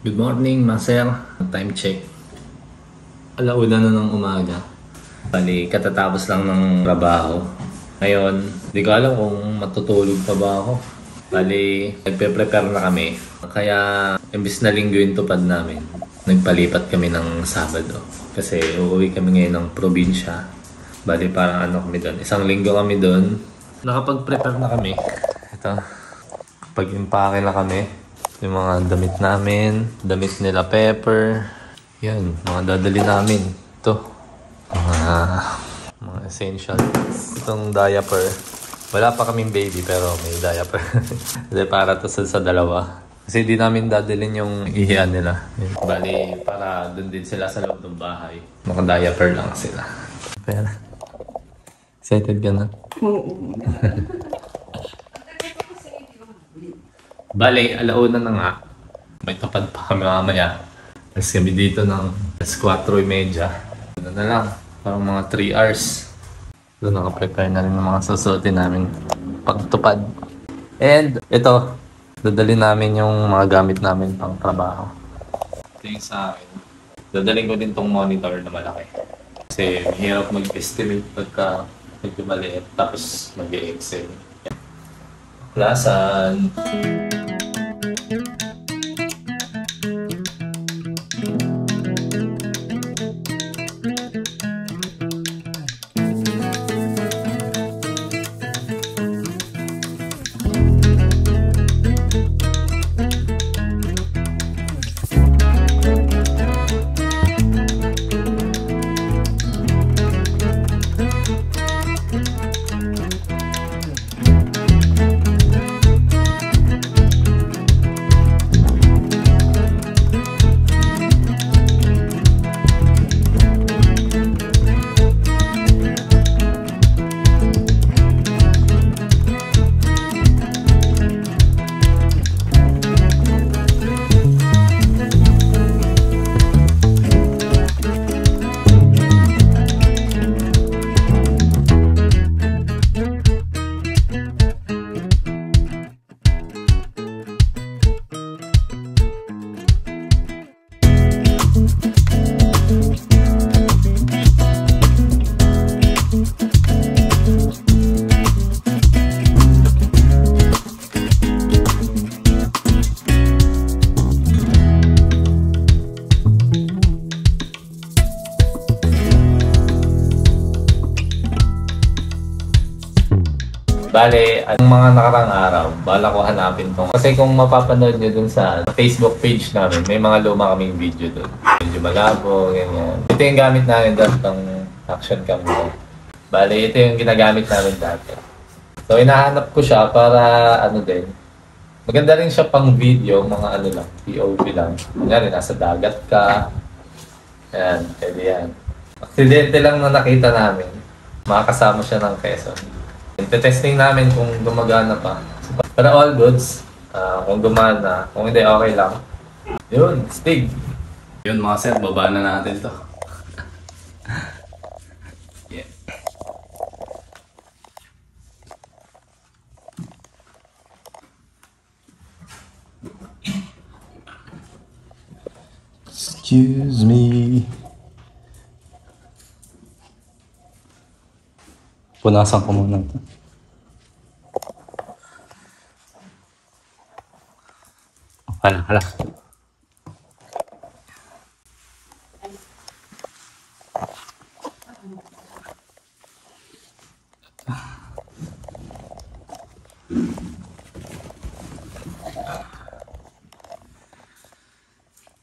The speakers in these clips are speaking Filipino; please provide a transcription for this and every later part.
Good morning, Maser. Time check. Alauna na ng umaga. Bali, katatapos lang ng trabaho. Ngayon, di ko alam kung matutulog pa ba ako. Bali, nagpe-prepare na kami. Kaya, imbis na linggo yung tupad namin, nagpalipat kami ng Sabado. Kasi uuwi kami ngayon ng probinsya. Bali, parang ano kami doon. Isang linggo kami doon. Nakapag-prepare na kami. Ito, pag-impake na kami. Yung mga damit namin, damit nila Pepper. Yan, mga dadali namin. Ito, mga essentials. Itong diaper. Wala pa kaming baby pero may diaper. Kasi para to sa dalawa. Kasi di namin dadalhin yung ihian nila. Bali, para dun din sila sa loob ng bahay. Naka-diaper lang sila. Pero, excited ka na? Oo. Bale, alauna na nga. May tupad pa kami mamaya. Alas kami dito ng alas 4:30. Ano na lang, parang mga 3 hours. Doon nakaprepare na rin ng mga susuotin namin pagtupad. And ito, dadali namin yung mga gamit namin pang trabaho. Ito yung sa akin. Dadaling ko din tong monitor na malaki. Kasi mahirap mag-estimate pagka medyo maliit. Tapos mag-e-excel. Plasan! Bale, ang mga nakarang araw, bala ko hanapin tong. Kasi kung mapapanood nyo dun sa Facebook page namin, may mga luma kaming video dun. Medyo malabo, ganyan. Ito yung gamit namin dati ng action cam ko. Bale, ito yung ginagamit namin dati. So, hinahanap ko siya para ano din. Maganda rin siya pang video, mga ano lang, POV lang. Kunyari, nasa dagat ka. Yan, pwede yan. Aksidente lang na nakita namin. Makakasama siya ng Quezon. Testing namin kung gumagana pa. Para all goods, kung gumana, kung hindi okay lang. Yun, stig. Yun mga sir, baba na natin to. Yeah. Excuse me. Punasan ko muna ito. Hala.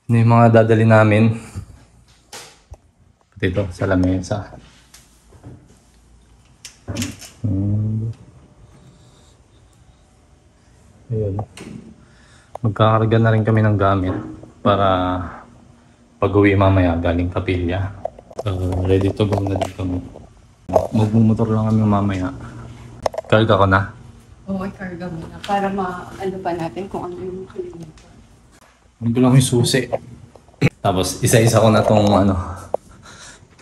Ano yung mga dadali namin? Pati ito, sa lamesa. Ayun. Magkakarga na rin kami ng gamit para pag-uwi mamaya galing Kapilya. Ready to go na din kami. Magmumotor lang kami mamaya. Karga ko na? Oo, ikarga mo na para maano pa natin kung ano yung makalimutan. Hindi ko lang yung susi. Tapos isa-isa ko na tong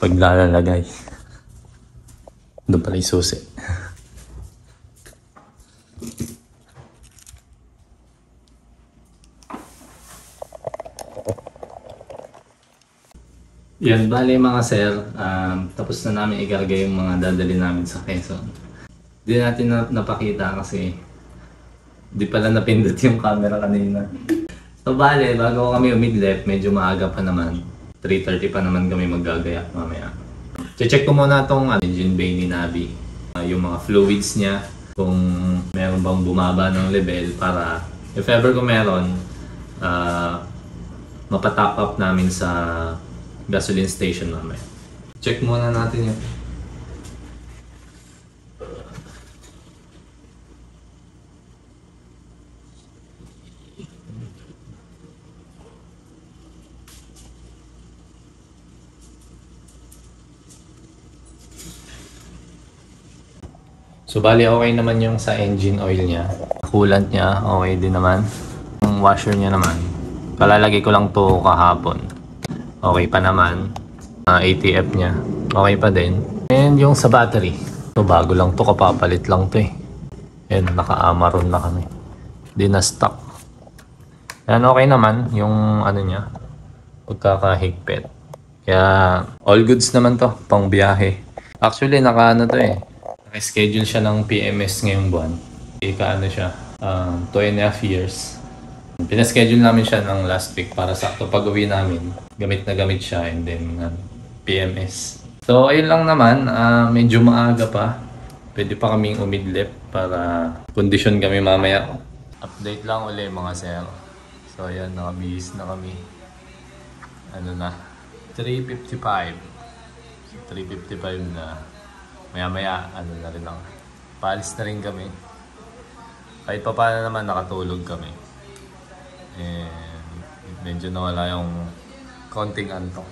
paglalagay. Doon pala yung susi. Yan, bali mga sir, tapos na namin ikarga yung mga dadali namin sa Quezon. Hindi natin napakita kasi di pala napindot yung camera kanina. So bali, bago kami umidlip, medyo maaga pa naman. 3:30 pa naman kami maggagayak mamaya. Check ko muna itong engine bay ni Nabi. Yung mga fluids niya, kung meron bang bumaba ng level para if ever kung meron, mapatop up namin sa gasoline station mamaya. Check muna natin yun. So bali okay naman yung sa engine oil niya. Coolant niya, okay din naman. Yung washer niya naman, kalalagay ko lang to kahapon. Okay pa naman. ATF niya, okay pa din. And yung sa battery, to bago lang to, kapapalit lang to eh. And naka-Amaron na kami. Di na stock. Yan okay naman yung ano niya, pagkakahigpit. Kaya all goods naman to, pang biyahe. Actually naka-ano to eh. Naka-schedule siya ng PMS ngayong buwan. Ika-ano siya, 2.5 years. Pinaschedule namin siya ng last week para sakto pag-uwi namin. Gamit na gamit siya and then PMS. So ayun lang naman, medyo maaga pa. Pwede pa kaming umidlip para kondisyon kami mamaya. Update lang ulit mga sir. So ayan, nakabihis na kami. Ano na, 3:55. 3:55 na. Maya-maya, ano na rin lang. Paalis na rin kami. Kahit pa paano naman nakatulog kami. And medyo nawala yung konting antok.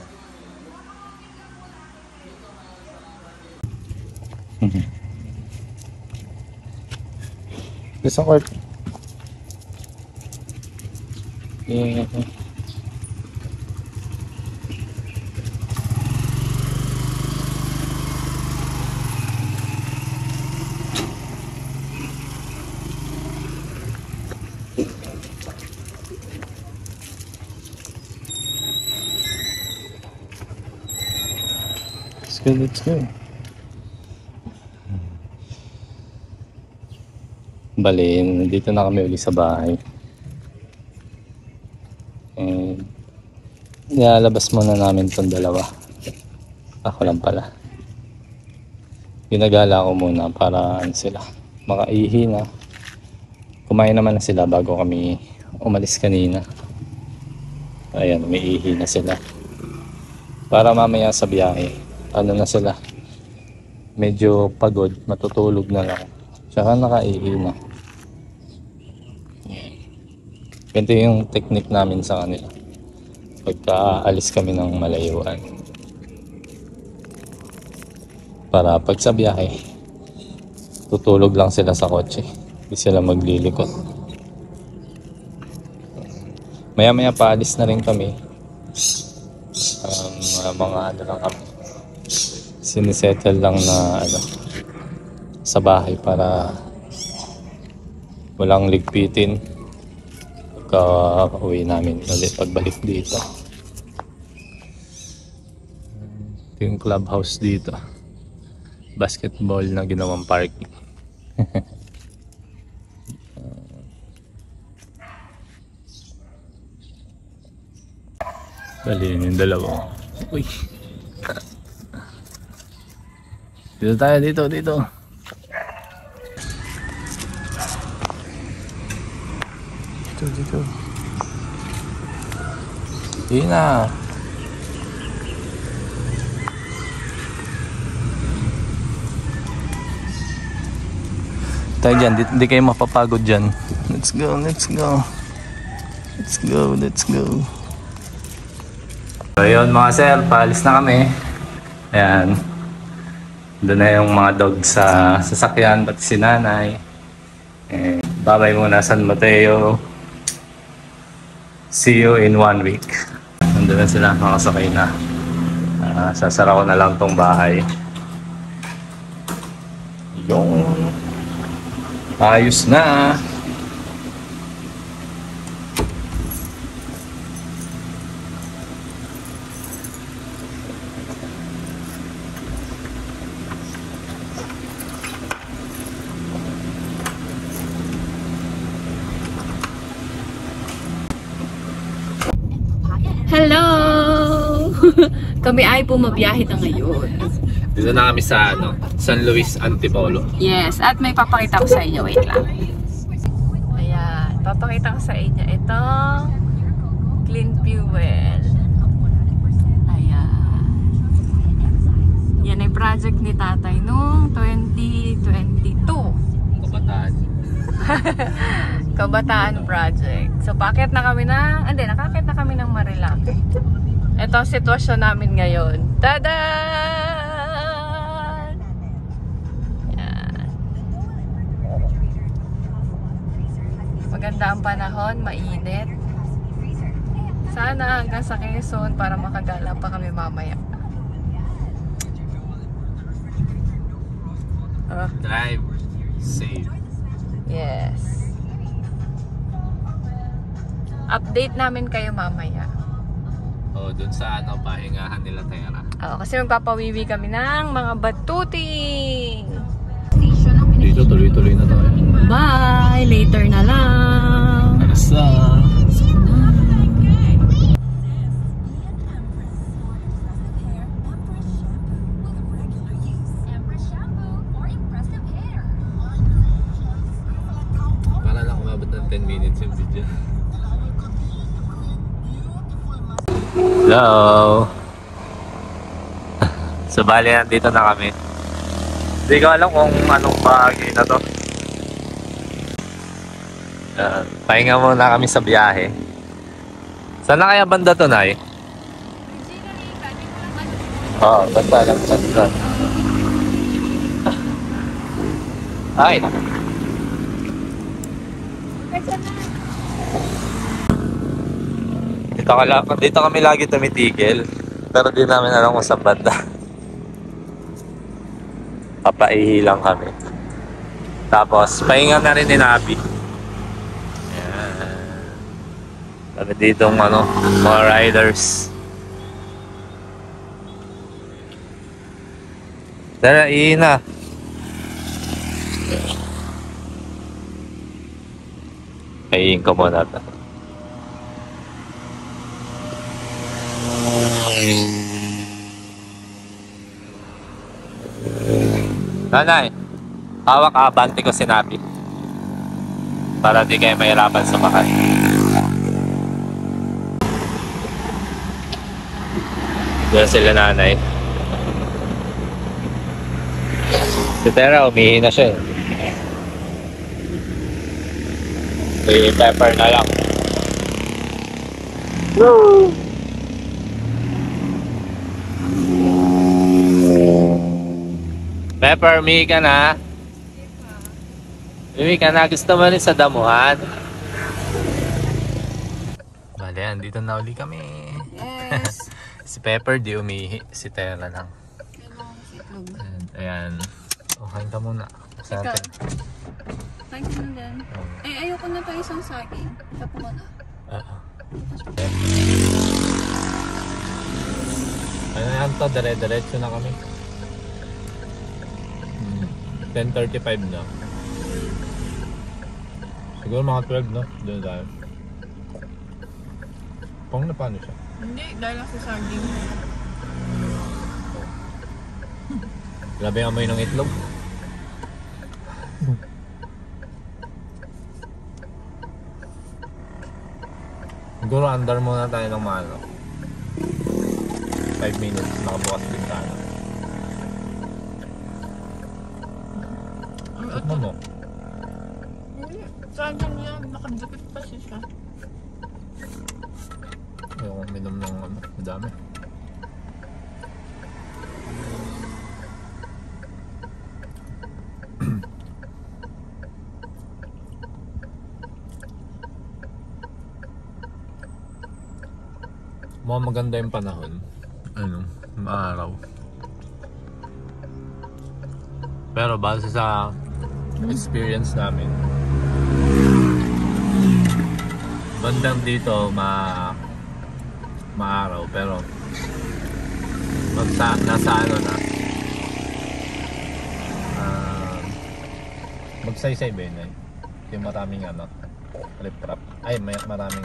Isang court. Yeah. Let's go. Bali, nandito na kami uli sa bahay. And nilalabas muna namin itong dalawa. Ako lang pala. Ginagala ko muna para sila makaihi na. Kumain naman na sila bago kami umalis kanina. Ayan, umiihi na sila. Para mamaya sa biyahe, ano na sila, medyo pagod, matutulog na lang. Tsaka nakaihi na. Ganito yung technique namin sa kanila pagka alis kami ng malayuan. Para pag sa biyahe, tutulog lang sila sa kotse. Hindi sila maglilikot. Maya-maya paalis na rin kami. Mga ano lang kami. Sinisettle lang na ano sa bahay para walang ligpitin pagka uwi namin ulit pagbalik dito. Ito yung clubhouse dito, basketball na ginawang parking. Dali yung dalawa. Uy, dito tayo, dito. Dito yun na. Tayo dyan, hindi kayo mapapagod dyan. Let's go. So yun mga sir, paalis na kami. Ayan, doon na yung mga dog sa sasakyan, pati si nanay. Babay muna San Mateo. See you in 1 week. Nandun na sila, makasakay na. Sasara ko na lang tong bahay. Yung ayos na. Hello! Kami ay pumabiyahe na ngayon. Dito na kami sa San Luis Antipolo. Yes, at may papakita ko sa inyo. Wait lang. Ayan, papakita ko sa inyo itong clean fuel. Ayan. Yan ay project ni tatay noong 2022. Kabataan. Kabataan project. So, nakakit na kami ng Marilake. Ito ang sitwasyon namin ngayon. Tada! Yan. Maganda ang panahon, mainit. Sana hanggang sa Quezon para makagala pa kami mamaya. Drive safe. Yes. Update namin kayo mamaya. Dun sa pahingahan nila Tera. Kasi magpapawiwi kami ng mga batuting. Dito tuloy-tuloy na tayo. Bye! Later na lang. Arasa! Para lang umabot ng 10 minutes yung video. Hello! So bali nandito na kami. Hindi ko alam kung anong bahagi na to. Pahinga muna kami sa biyahe. Saan na kaya banda to, Nay? Oo, banda lang. Ay! Dito kami lagi tumitigil. Pero di namin alam kung saan banda. Papaihi lang kami. Tapos, pahinga na rin ni Nabi. Ayan. Sabi ditong mga riders. Tara, ihi na. Ihiin ko muna ito. Nanay, hawak abante ko sinabi. Para di kayo mahirapan sumakay. Diyan sila nanay. Si Tera, umihi na siya eh. Si Pepper na lang. Woo! Pepper, umihi ka na? Umihi ka na? Gusto mo rin sa damuhan? Bale, andito na uli kami. Yes. Si Pepper di umihi. Si Tera lang. Ayan. Kain ka muna. Sa atin. Kain ka na din. Ayoko na ito isang saging. Tapo mo na. Ano yan to? Dire-diretso na kami. 10:35 na. Siguro mga 12 no? Doon tayo. Pang na paano siya? Hindi, dahil ako sa saging. Grabe ang amoy ng itlog. Siguro andar muna tayo ng mga 5 minutes. Nakabukas din tayo. Ano mo? Saging niya, nakadikit pa siya. Ayoko minom ng madami. Mukhang maganda yung panahon. Maaraw. Pero base sa experience namin, bandang dito maaraw, pero nasa na magsaysay ba yun? Yung maraming rip-rap. Ay, maraming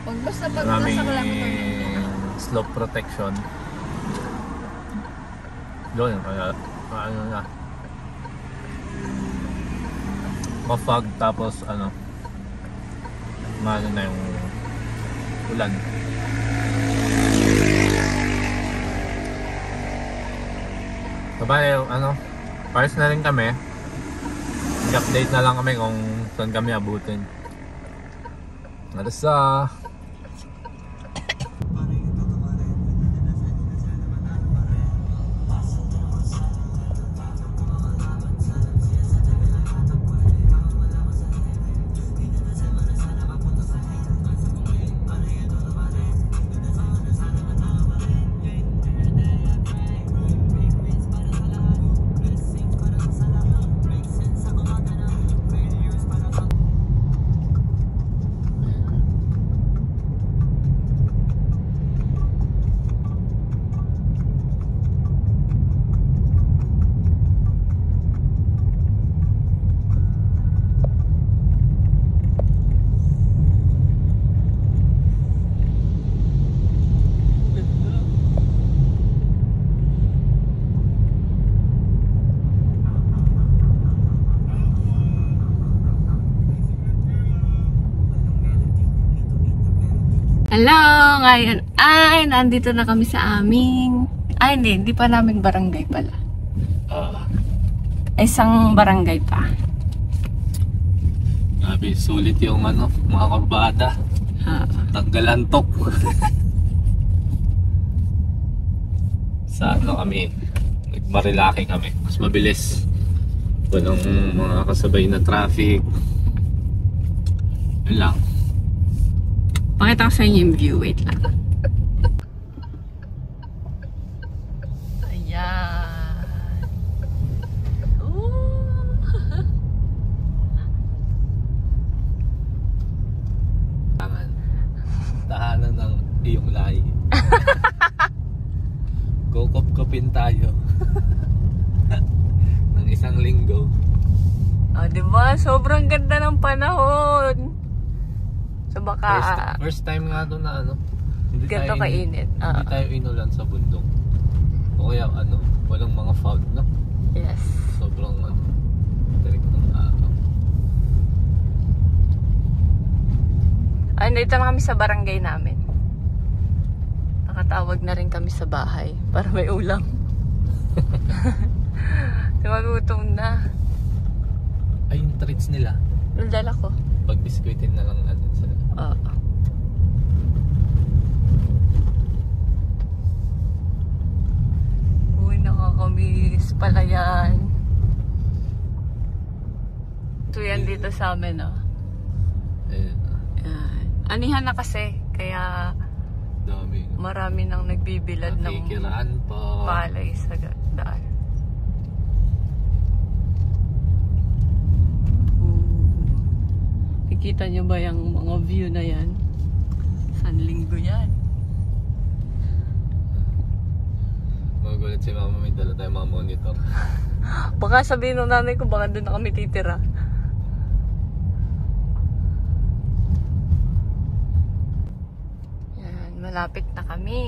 Pag basta pag Maraming nasa kilometer na. slope protection. Doon, kaya ano na. Ma-fog tapos ano, maano na yung ulan. Sabay, ano, pares na rin kami. I-update na lang kami kung saan kami abutin. Narasa. Hello! Ngayon ay nandito na kami sa aming... Ay hindi pa namin barangay pala. Isang barangay pa. Grabe, sulit yung ano, mga kabada. Tanggalantok. Sa ano kami, nagmarilaki kami. Mas mabilis. Walang mga kasabay na traffic. Yun lang. Pakita ko sa inyo yung view. Wait lang. Ayan. Ooh. Tahanan ng iyong lahi. Kukop-kopin tayo. Ng isang linggo. Oh, diba? Sobrang ganda ng panahon. So baka... First time nga doon na ano. Hindi ganito kainit. Hindi tayo inulan sa bundok. O kaya ano, walang mga fog, no? Yes. Sobrang ano, direct ng araw. Ay, dito na kami sa barangay namin. Nakatawag na rin kami sa bahay para may ulam. Magutom na. Ay, yung treats nila. Naldala ko. Pag biskuitin na lang natin sila. Oo. Uy, nakakamiss pala yan. Ito yan dito sa amin, oh. Ayan. Yan. Anihan na kasi, kaya Dami. marami nang nagbibilad ng Nakikiraan pa. palay sa daan. Nakikita nyo ba yung mga view na yan? San linggo yan? Magugulat si mama, may dala tayong mga monitor. Baka sabihin ng nanay ko, baka doon na kami titira. Yan, malapit na kami.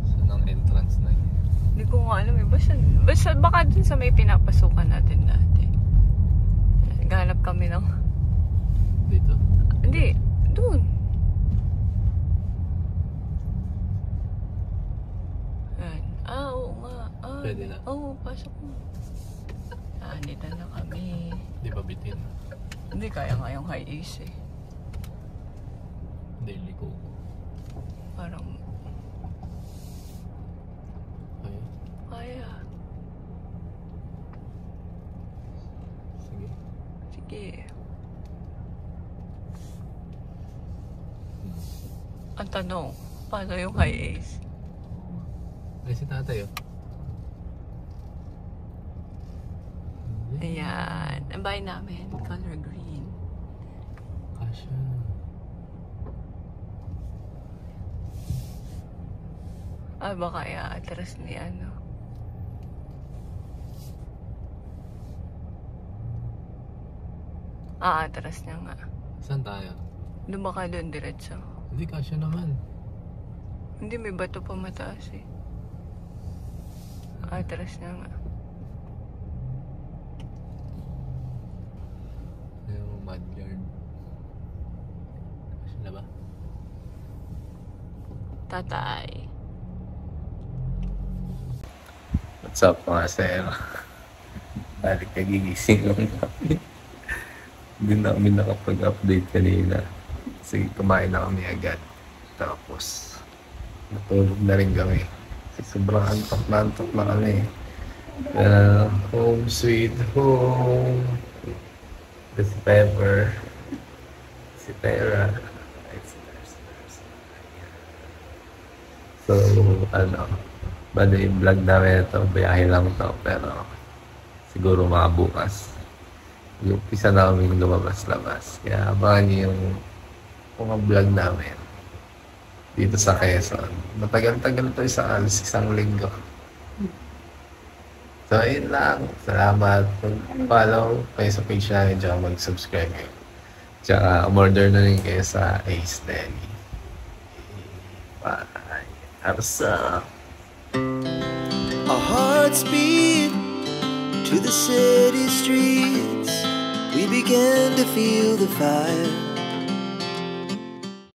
Saan ang entrance na yun? Hindi ko nga alam eh. Basta baka dun sa may pinapasukan natin dati. Naghanap kami ng... Dito? Hindi, dun. Yan. Ah, oo nga. Ah, Pwede na. Oo, pasok mo. Ah, dito na kami. Di ba bitin? Hindi, kaya nga yung high ace eh. Daily ko. Parang, Ayun. kaya. Sige. Sige. Ang tanong, paano yung high ace? Ay, si tatay oh. Ayan. Ang bahay namin, color green. Kasha. Ah, baka i-atras ni ano. Atras niya nga. Saan tayo? Lumaka doon diretso. Hindi, kasya naman. Hindi, may bato pa mataas eh. Atras niya nga. Yung mudguard. Kasya na ba? Tatay. What's up mga sir? Balik nagigising lang namin. Hindi na kami nakapag-update kanina. Sige, kumain na kami agad. Tapos, natulog na rin kami. Kasi sobrang antok na kami. Home sweet home. Si Pepper. Si Pera. So, bali yung vlog namin ito, biyahe lang to, pero siguro mga bukas. Yung umpisa namin lumabas-labas. Kaya abangan niyo yung mga vlog namin dito sa Quezon. Matagal-tagal to isang linggo. So, ayun lang. Salamat. Follow kayo sa page namin, tsaka mag-subscribe kayo. Tsaka umorder na rin kayo sa Ace Deli. Bye. Arsa. Our hearts beat to the city streets. We began to feel the fire.